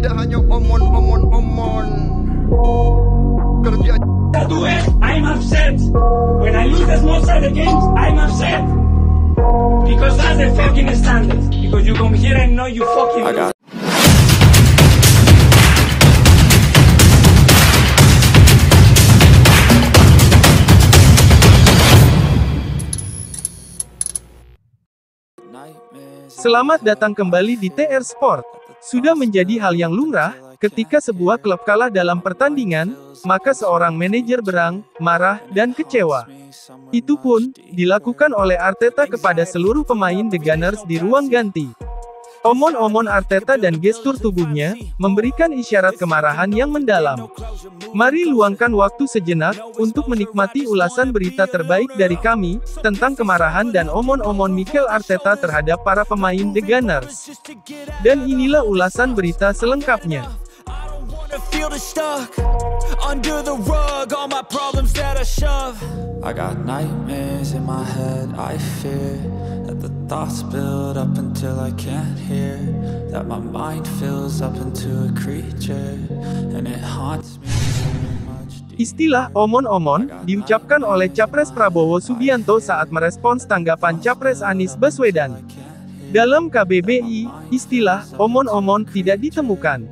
tidak hanya omon-omon kerja. I'm upset. When I lose the small side of games, I'm upset. Because that's the fucking standard. Because you come here and know you fucking lose. Selamat datang kembali di TR Sport. Sudah menjadi hal yang lumrah, ketika sebuah klub kalah dalam pertandingan, maka seorang manajer berang, marah, dan kecewa. Itu pun, dilakukan oleh Arteta kepada seluruh pemain The Gunners di ruang ganti. Omon-omon Arteta dan gestur tubuhnya, memberikan isyarat kemarahan yang mendalam. Mari luangkan waktu sejenak, untuk menikmati ulasan berita terbaik dari kami, tentang kemarahan dan omon-omon Mikel Arteta terhadap para pemain The Gunners. Dan inilah ulasan berita selengkapnya. I got nightmares in my head, I fear that the thoughts build up until I can't hear, that my mind fills up into a creature, and it haunts me so much. Istilah omon-omon diucapkan oleh Capres Prabowo Subianto saat merespons tanggapan Capres Anies Baswedan. Dalam KBBI, istilah omon-omon tidak ditemukan.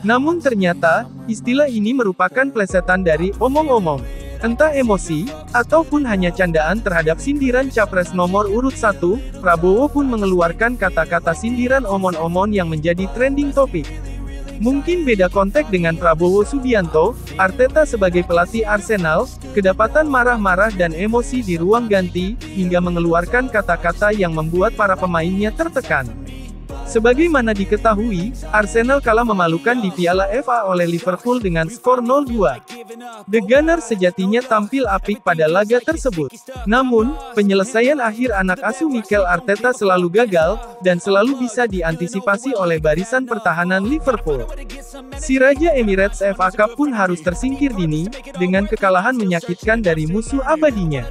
Namun ternyata, istilah ini merupakan plesetan dari omong-omong. Entah emosi, ataupun hanya candaan terhadap sindiran Capres nomor urut 1, Prabowo pun mengeluarkan kata-kata sindiran omon-omon yang menjadi trending topik. Mungkin beda konteks dengan Prabowo Subianto, Arteta sebagai pelatih Arsenal, kedapatan marah-marah dan emosi di ruang ganti, hingga mengeluarkan kata-kata yang membuat para pemainnya tertekan. Sebagaimana diketahui, Arsenal kalah memalukan di Piala FA oleh Liverpool dengan skor 0-2. The Gunners sejatinya tampil apik pada laga tersebut. Namun, penyelesaian akhir anak asuh Mikel Arteta selalu gagal, dan selalu bisa diantisipasi oleh barisan pertahanan Liverpool. Si Raja Emirates FA Cup pun harus tersingkir dini, dengan kekalahan menyakitkan dari musuh abadinya.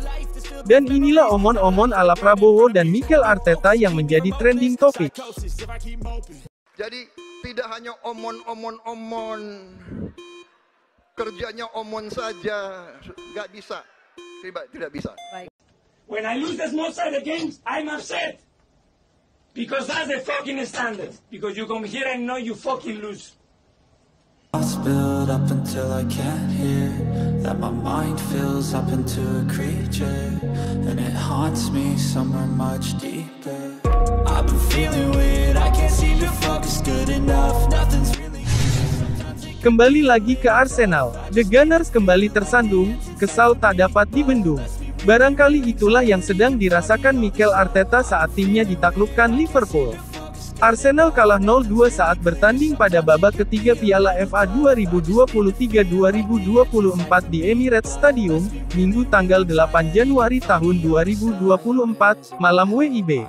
Dan inilah omon-omon ala Prabowo dan Mikel Arteta yang menjadi trending topik. Jadi tidak hanya omon-omon, kerjanya omon saja, nggak bisa, tidak bisa. When I lose the small side of games, I'm upset. Because that's the fucking standard. Because you come here and know you fucking lose. Thoughts build up until I can't hear, that my mind fills up into a creature, and it haunts me somewhere much deeper. I've been feeling weird, I can't seem to focus good enough, nothing's really. Kembali lagi ke Arsenal, The Gunners kembali tersandung, kesal tak dapat dibendung. Barangkali itulah yang sedang dirasakan Mikel Arteta saat timnya ditaklukkan Liverpool. Arsenal kalah 0-2 saat bertanding pada babak ketiga Piala FA 2023-2024 di Emirates Stadium, Minggu tanggal 8 Januari tahun 2024, malam WIB.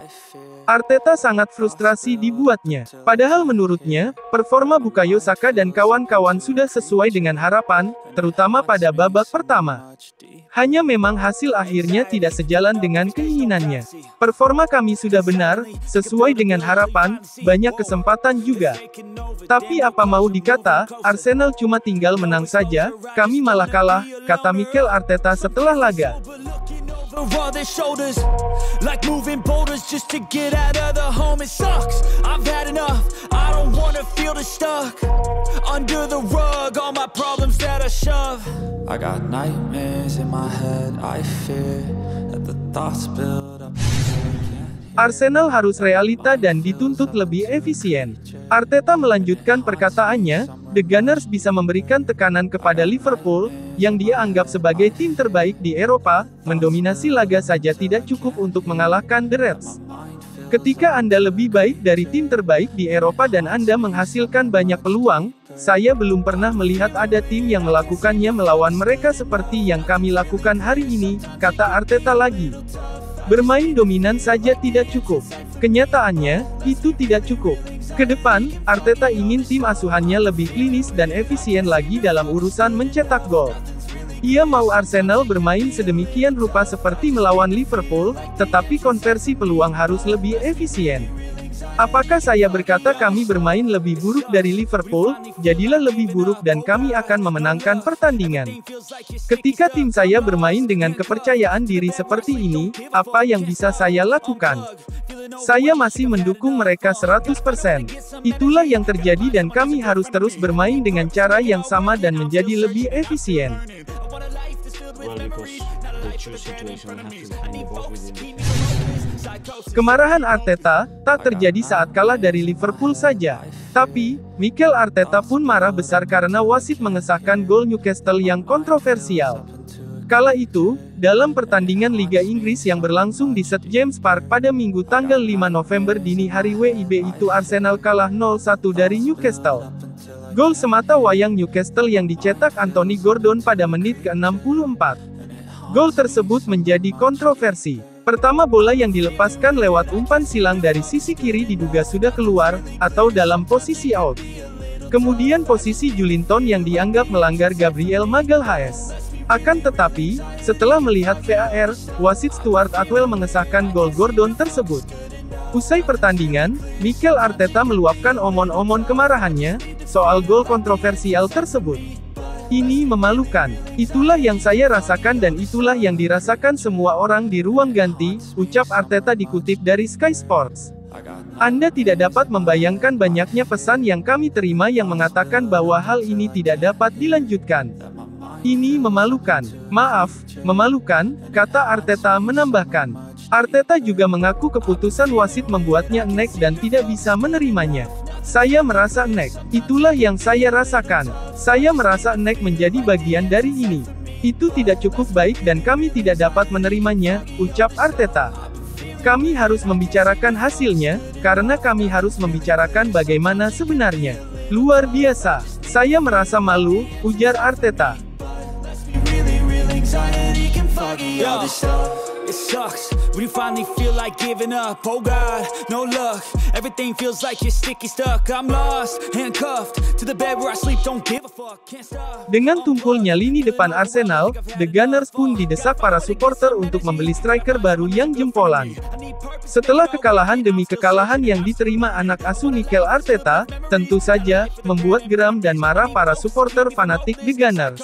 Arteta sangat frustrasi dibuatnya. Padahal menurutnya, performa Bukayo Saka dan kawan-kawan sudah sesuai dengan harapan, terutama pada babak pertama. Hanya memang hasil akhirnya tidak sejalan dengan keinginannya. Performa kami sudah benar, sesuai dengan harapan, banyak kesempatan juga. Tapi apa mau dikata, Arsenal cuma tinggal menang saja, kami malah kalah, kata Mikel Arteta setelah laga. All their shoulders, like moving boulders just to get out of the home. It sucks, I've had enough, I don't wanna feel stuck under the rug, all my problems that I shove. I got nightmares in my head, I fear that the thoughts build up. Arsenal harus realita dan dituntut lebih efisien. Arteta melanjutkan perkataannya, The Gunners bisa memberikan tekanan kepada Liverpool, yang dia anggap sebagai tim terbaik di Eropa, mendominasi laga saja tidak cukup untuk mengalahkan The Reds. Ketika Anda lebih baik dari tim terbaik di Eropa dan Anda menghasilkan banyak peluang, saya belum pernah melihat ada tim yang melakukannya melawan mereka seperti yang kami lakukan hari ini, kata Arteta lagi. Bermain dominan saja tidak cukup. Kenyataannya, itu tidak cukup. Kedepan, Arteta ingin tim asuhannya lebih klinis dan efisien lagi dalam urusan mencetak gol. Ia mau Arsenal bermain sedemikian rupa seperti melawan Liverpool, tetapi konversi peluang harus lebih efisien. Apakah saya berkata kami bermain lebih buruk dari Liverpool? Jadilah lebih buruk dan kami akan memenangkan pertandingan. Ketika tim saya bermain dengan kepercayaan diri seperti ini, apa yang bisa saya lakukan? Saya masih mendukung mereka 100%. Itulah yang terjadi dan kami harus terus bermain dengan cara yang sama dan menjadi lebih efisien. Kemarahan Arteta tak terjadi saat kalah dari Liverpool saja. Tapi, Mikel Arteta pun marah besar karena wasit mengesahkan gol Newcastle yang kontroversial. Kala itu, dalam pertandingan Liga Inggris yang berlangsung di St James Park pada Minggu tanggal 5 November dini hari WIB itu Arsenal kalah 0-1 dari Newcastle. Gol semata wayang Newcastle yang dicetak Anthony Gordon pada menit ke-64. Gol tersebut menjadi kontroversi. Pertama, bola yang dilepaskan lewat umpan silang dari sisi kiri diduga sudah keluar, atau dalam posisi out. Kemudian posisi Joelinton yang dianggap melanggar Gabriel Magalhaes. Akan tetapi, setelah melihat VAR, wasit Stuart Atwell mengesahkan gol Gordon tersebut. Usai pertandingan, Mikel Arteta meluapkan omon-omon kemarahannya soal gol kontroversial tersebut. Ini memalukan. Itulah yang saya rasakan dan itulah yang dirasakan semua orang di ruang ganti, ucap Arteta dikutip dari Sky Sports. Anda tidak dapat membayangkan banyaknya pesan yang kami terima yang mengatakan bahwa hal ini tidak dapat dilanjutkan. Ini memalukan. Maaf, memalukan, kata Arteta menambahkan. Arteta juga mengaku keputusan wasit membuatnya enek dan tidak bisa menerimanya. Saya merasa enek. Itulah yang saya rasakan. Saya merasa enek menjadi bagian dari ini. Itu tidak cukup baik dan kami tidak dapat menerimanya, ucap Arteta. Kami harus membicarakan hasilnya, karena kami harus membicarakan bagaimana sebenarnya. Luar biasa. Saya merasa malu, ujar Arteta. It sucks when you finally feel like giving up. Oh God, no luck. Everything feels like you're sticky stuck. I'm lost, handcuffed to the bed where I sleep. Don't give a fuck. Can't stop. Dengan tumpulnya lini depan Arsenal, The Gunners pun didesak para supporter untuk membeli striker baru yang jempolan. Setelah kekalahan demi kekalahan yang diterima anak asuh Mikel Arteta, tentu saja membuat geram dan marah para supporter fanatik The Gunners.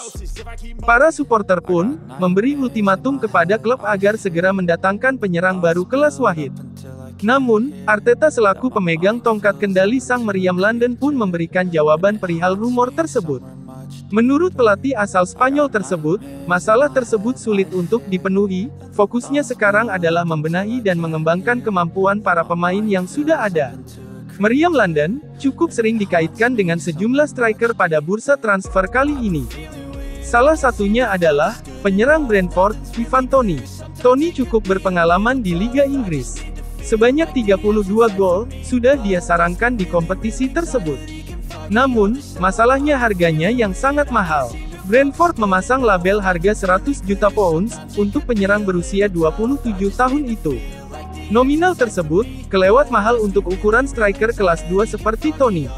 Para supporter pun memberi ultimatum kepada klub agar segera mendatangkan penyerang baru kelas Wahid. Namun, Arteta selaku pemegang tongkat kendali sang meriam London pun memberikan jawaban perihal rumor tersebut. Menurut pelatih asal Spanyol tersebut, masalah tersebut sulit untuk dipenuhi, fokusnya sekarang adalah membenahi dan mengembangkan kemampuan para pemain yang sudah ada. Meriam London cukup sering dikaitkan dengan sejumlah striker pada bursa transfer kali ini. Salah satunya adalah penyerang Brentford, Ivan Toney. Toney cukup berpengalaman di Liga Inggris. Sebanyak 32 gol sudah dia sarangkan di kompetisi tersebut. Namun, masalahnya harganya yang sangat mahal. Brentford memasang label harga 100 juta pounds untuk penyerang berusia 27 tahun itu. Nominal tersebut kelewat mahal untuk ukuran striker kelas 2 seperti Toney.